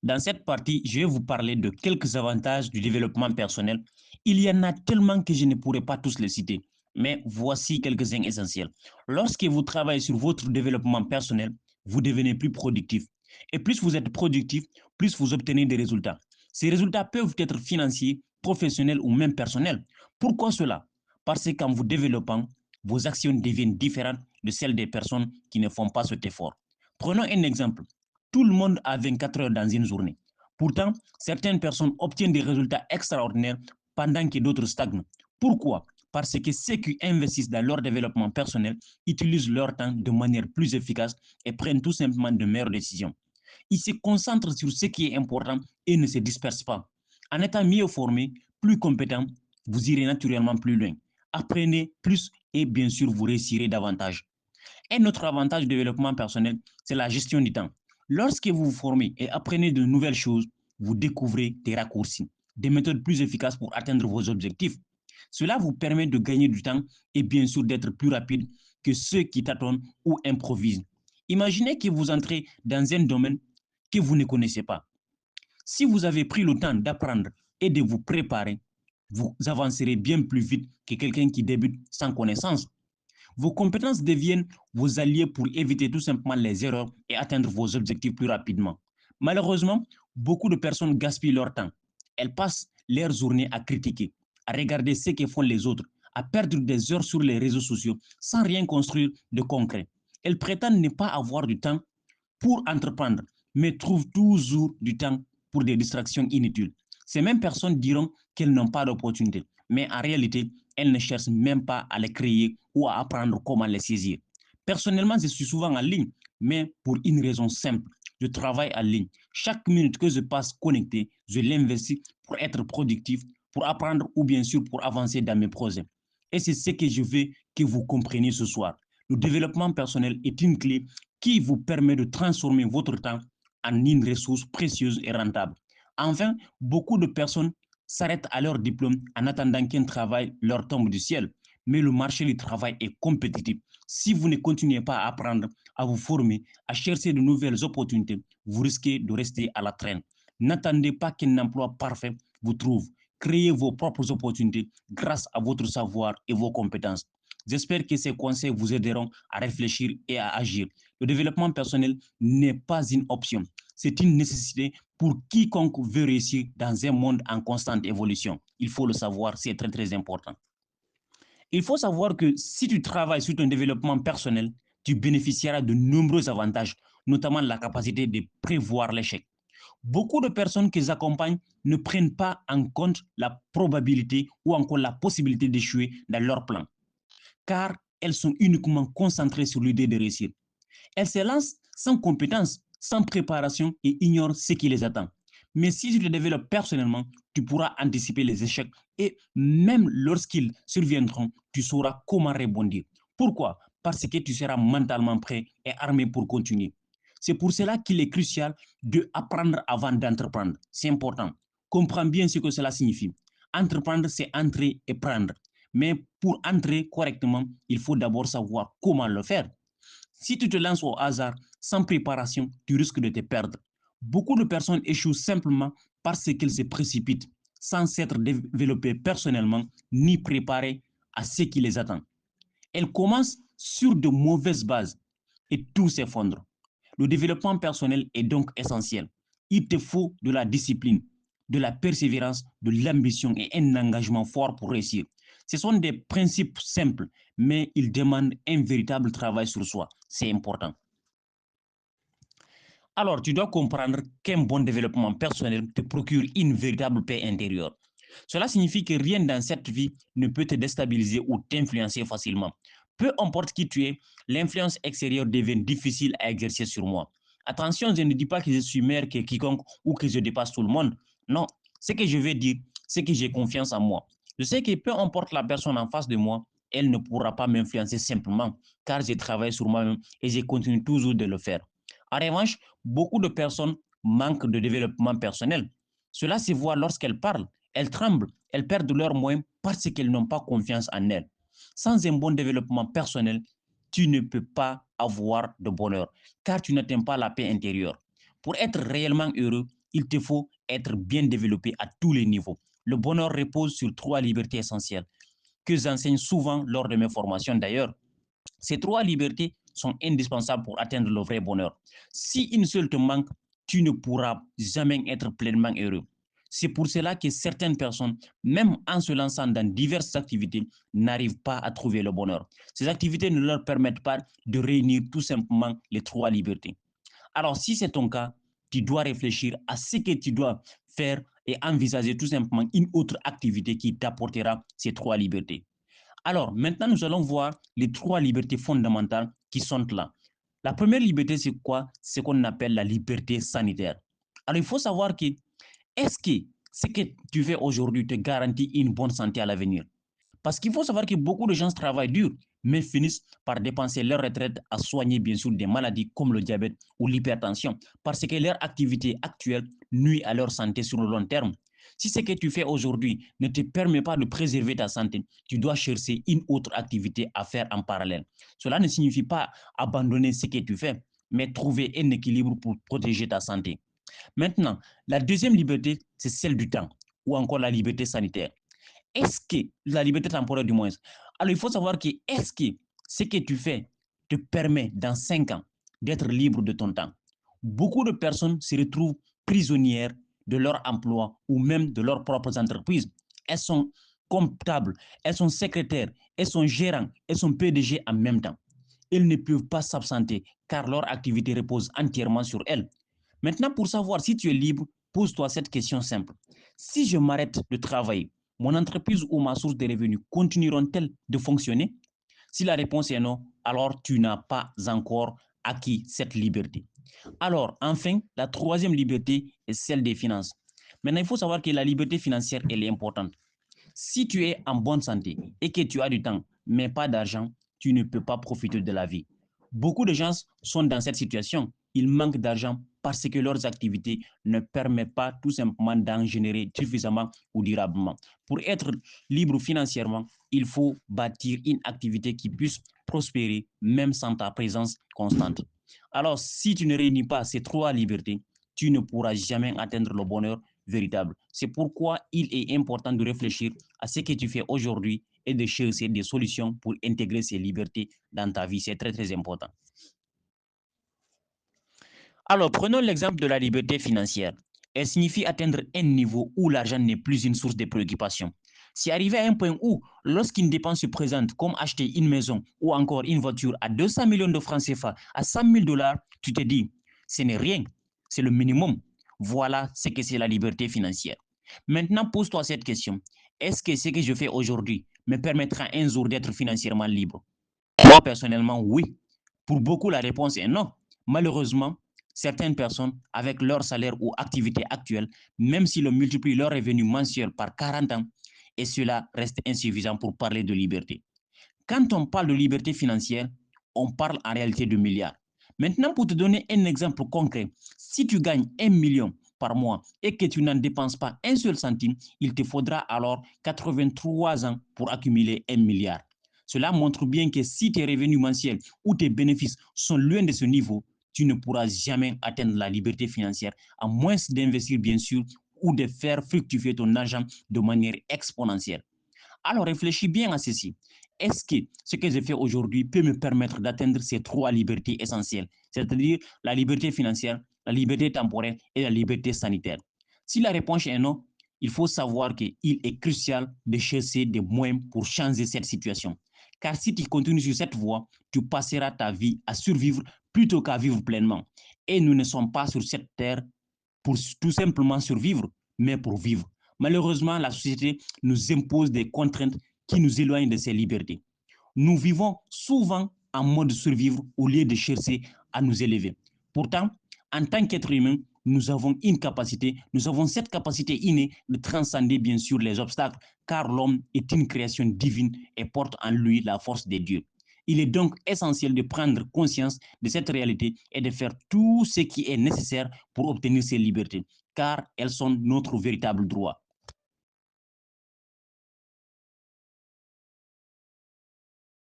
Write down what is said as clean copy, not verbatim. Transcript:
Dans cette partie, je vais vous parler de quelques avantages du développement personnel. Il y en a tellement que je ne pourrai pas tous les citer, mais voici quelques-uns essentiels. Lorsque vous travaillez sur votre développement personnel, vous devenez plus productif. Et plus vous êtes productif, plus vous obtenez des résultats. Ces résultats peuvent être financiers, professionnels ou même personnels. Pourquoi cela? Parce qu'en vous développant, vos actions deviennent différentes de celles des personnes qui ne font pas cet effort. Prenons un exemple. Tout le monde a 24 heures dans une journée. Pourtant, certaines personnes obtiennent des résultats extraordinaires pendant que d'autres stagnent. Pourquoi? Parce que ceux qui investissent dans leur développement personnel utilisent leur temps de manière plus efficace et prennent tout simplement de meilleures décisions. Ils se concentrent sur ce qui est important et ne se dispersent pas. En étant mieux formé, plus compétent, vous irez naturellement plus loin. Apprenez plus et bien sûr, vous réussirez davantage. Un autre avantage du développement personnel, c'est la gestion du temps. Lorsque vous vous formez et apprenez de nouvelles choses, vous découvrez des raccourcis, des méthodes plus efficaces pour atteindre vos objectifs. Cela vous permet de gagner du temps et bien sûr d'être plus rapide que ceux qui tâtonnent ou improvisent. Imaginez que vous entrez dans un domaine que vous ne connaissez pas. Si vous avez pris le temps d'apprendre et de vous préparer, vous avancerez bien plus vite que quelqu'un qui débute sans connaissance. Vos compétences deviennent vos alliés pour éviter tout simplement les erreurs et atteindre vos objectifs plus rapidement. Malheureusement, beaucoup de personnes gaspillent leur temps. Elles passent leur journée à critiquer, à regarder ce que font les autres, à perdre des heures sur les réseaux sociaux sans rien construire de concret. Elles prétendent ne pas avoir du temps pour entreprendre, mais trouvent toujours du temps pour des distractions inutiles. Ces mêmes personnes diront qu'elles n'ont pas d'opportunité, mais en réalité, elles ne cherchent même pas à les créer ou à apprendre comment les saisir. Personnellement, je suis souvent en ligne, mais pour une raison simple. Je travaille en ligne. Chaque minute que je passe connecté, je l'investis pour être productif, pour apprendre ou bien sûr pour avancer dans mes projets. Et c'est ce que je veux que vous compreniez ce soir. Le développement personnel est une clé qui vous permet de transformer votre temps en une ressource précieuse et rentable. Enfin, beaucoup de personnes s'arrêtent à leur diplôme en attendant qu'un travail leur tombe du ciel. Mais le marché du travail est compétitif. Si vous ne continuez pas à apprendre, à vous former, à chercher de nouvelles opportunités, vous risquez de rester à la traîne. N'attendez pas qu'un emploi parfait vous trouve. Créez vos propres opportunités grâce à votre savoir et vos compétences. J'espère que ces conseils vous aideront à réfléchir et à agir. Le développement personnel n'est pas une option, c'est une nécessité pour quiconque veut réussir dans un monde en constante évolution. Il faut le savoir, c'est très très important. Il faut savoir que si tu travailles sur ton développement personnel, tu bénéficieras de nombreux avantages, notamment la capacité de prévoir l'échec. Beaucoup de personnes qu'ils accompagnent ne prennent pas en compte la probabilité ou encore la possibilité d'échouer dans leur plan, car elles sont uniquement concentrées sur l'idée de réussir. Elles se lancent sans compétence, sans préparation et ignorent ce qui les attend. Mais si tu te développes personnellement, tu pourras anticiper les échecs et même lorsqu'ils surviendront, tu sauras comment rebondir. Pourquoi? Parce que tu seras mentalement prêt et armé pour continuer. C'est pour cela qu'il est crucial d'apprendre avant d'entreprendre. C'est important. Comprends bien ce que cela signifie. Entreprendre, c'est entrer et prendre. Mais pour entrer correctement, il faut d'abord savoir comment le faire. Si tu te lances au hasard, sans préparation, tu risques de te perdre. Beaucoup de personnes échouent simplement parce qu'elles se précipitent, sans s'être développées personnellement ni préparées à ce qui les attend. Elles commencent sur de mauvaises bases et tout s'effondre. Le développement personnel est donc essentiel. Il te faut de la discipline, de la persévérance, de l'ambition et un engagement fort pour réussir. Ce sont des principes simples, mais ils demandent un véritable travail sur soi. C'est important. Alors, tu dois comprendre qu'un bon développement personnel te procure une véritable paix intérieure. Cela signifie que rien dans cette vie ne peut te déstabiliser ou t'influencer facilement. Peu importe qui tu es, l'influence extérieure devient difficile à exercer sur moi. Attention, je ne dis pas que je suis meilleur que quiconque ou que je dépasse tout le monde. Non, ce que je veux dire, c'est que j'ai confiance en moi. Je sais que peu importe la personne en face de moi, elle ne pourra pas m'influencer simplement, car j'ai travaillé sur moi-même et je continue toujours de le faire. En revanche, beaucoup de personnes manquent de développement personnel. Cela se voit lorsqu'elles parlent, elles tremblent, elles perdent leurs moyens parce qu'elles n'ont pas confiance en elles. Sans un bon développement personnel, tu ne peux pas avoir de bonheur, car tu n'atteins pas la paix intérieure. Pour être réellement heureux, il te faut être bien développé à tous les niveaux. Le bonheur repose sur 3 libertés essentielles que j'enseigne souvent lors de mes formations d'ailleurs. Ces 3 libertés sont indispensables pour atteindre le vrai bonheur. Si une seule te manque, tu ne pourras jamais être pleinement heureux. C'est pour cela que certaines personnes, même en se lançant dans diverses activités, n'arrivent pas à trouver le bonheur. Ces activités ne leur permettent pas de réunir tout simplement les 3 libertés. Alors, si c'est ton cas, tu dois réfléchir à ce que tu dois faire et envisager tout simplement une autre activité qui t'apportera ces 3 libertés. Alors, maintenant, nous allons voir les 3 libertés fondamentales qui sont là. La première liberté, c'est quoi? C'est ce qu'on appelle la liberté sanitaire. Alors, il faut savoir que est-ce que ce que tu fais aujourd'hui te garantit une bonne santé à l'avenir? Parce qu'il faut savoir que beaucoup de gens travaillent dur, mais finissent par dépenser leur retraite à soigner bien sûr des maladies comme le diabète ou l'hypertension, parce que leur activité actuelle nuit à leur santé sur le long terme. Si ce que tu fais aujourd'hui ne te permet pas de préserver ta santé, tu dois chercher une autre activité à faire en parallèle. Cela ne signifie pas abandonner ce que tu fais, mais trouver un équilibre pour protéger ta santé. Maintenant, la deuxième liberté, c'est celle du temps, ou encore la liberté sanitaire. Est-ce que la liberté temporaire du moins, alors il faut savoir que est-ce que ce que tu fais te permet dans 5 ans d'être libre de ton temps? Beaucoup de personnes se retrouvent prisonnières de leur emploi ou même de leurs propres entreprises. Elles sont comptables, elles sont secrétaires, elles sont gérantes, elles sont PDG en même temps. Elles ne peuvent pas s'absenter car leur activité repose entièrement sur elles. Maintenant, pour savoir si tu es libre, pose-toi cette question simple. Si je m'arrête de travailler, mon entreprise ou ma source de revenus continueront-elles de fonctionner? Si la réponse est non, alors tu n'as pas encore acquis cette liberté. Alors, enfin, la troisième liberté est celle des finances. Maintenant, il faut savoir que la liberté financière, elle est importante. Si tu es en bonne santé et que tu as du temps, mais pas d'argent, tu ne peux pas profiter de la vie. Beaucoup de gens sont dans cette situation. Ils manquent d'argent parce que leurs activités ne permettent pas tout simplement d'en générer suffisamment ou durablement. Pour être libre financièrement, il faut bâtir une activité qui puisse prospérer même sans ta présence constante. Alors, si tu ne réunis pas ces 3 libertés, tu ne pourras jamais atteindre le bonheur véritable. C'est pourquoi il est important de réfléchir à ce que tu fais aujourd'hui et de chercher des solutions pour intégrer ces libertés dans ta vie. C'est très, très important. Alors, prenons l'exemple de la liberté financière. Elle signifie atteindre un niveau où l'argent n'est plus une source de préoccupation. C'est arrivé à un point où, lorsqu'une dépense se présente, comme acheter une maison ou encore une voiture à 200 millions de francs CFA, à 100 000 dollars, tu te dis, ce n'est rien, c'est le minimum. Voilà ce que c'est la liberté financière. Maintenant, pose-toi cette question. Est-ce que ce que je fais aujourd'hui me permettra un jour d'être financièrement libre? Moi, personnellement, oui. Pour beaucoup, la réponse est non. Malheureusement, certaines personnes, avec leur salaire ou activité actuelle, même s'ils multiplient leur revenu mensuel par 40 ans, et cela reste insuffisant pour parler de liberté. Quand on parle de liberté financière, on parle en réalité de milliards. Maintenant, pour te donner un exemple concret, si tu gagnes 1 million par mois et que tu n'en dépenses pas un seul centime, il te faudra alors 83 ans pour accumuler 1 milliard. Cela montre bien que si tes revenus mensuels ou tes bénéfices sont loin de ce niveau, tu ne pourras jamais atteindre la liberté financière, à moins d'investir bien sûr ou de faire fructifier ton argent de manière exponentielle. Alors réfléchis bien à ceci. Est-ce que ce que je fais aujourd'hui peut me permettre d'atteindre ces 3 libertés essentielles, c'est-à-dire la liberté financière, la liberté temporelle et la liberté sanitaire? Si la réponse est non, il faut savoir qu'il est crucial de chercher des moyens pour changer cette situation. Car si tu continues sur cette voie, tu passeras ta vie à survivre plutôt qu'à vivre pleinement. Et nous ne sommes pas sur cette terre pour tout simplement survivre, mais pour vivre. Malheureusement, la société nous impose des contraintes qui nous éloignent de ces libertés. Nous vivons souvent en mode survivre au lieu de chercher à nous élever. Pourtant, en tant qu'être humain, nous avons cette capacité innée de transcender bien sûr les obstacles, car l'homme est une création divine et porte en lui la force des dieux. Il est donc essentiel de prendre conscience de cette réalité et de faire tout ce qui est nécessaire pour obtenir ces libertés, car elles sont notre véritable droit.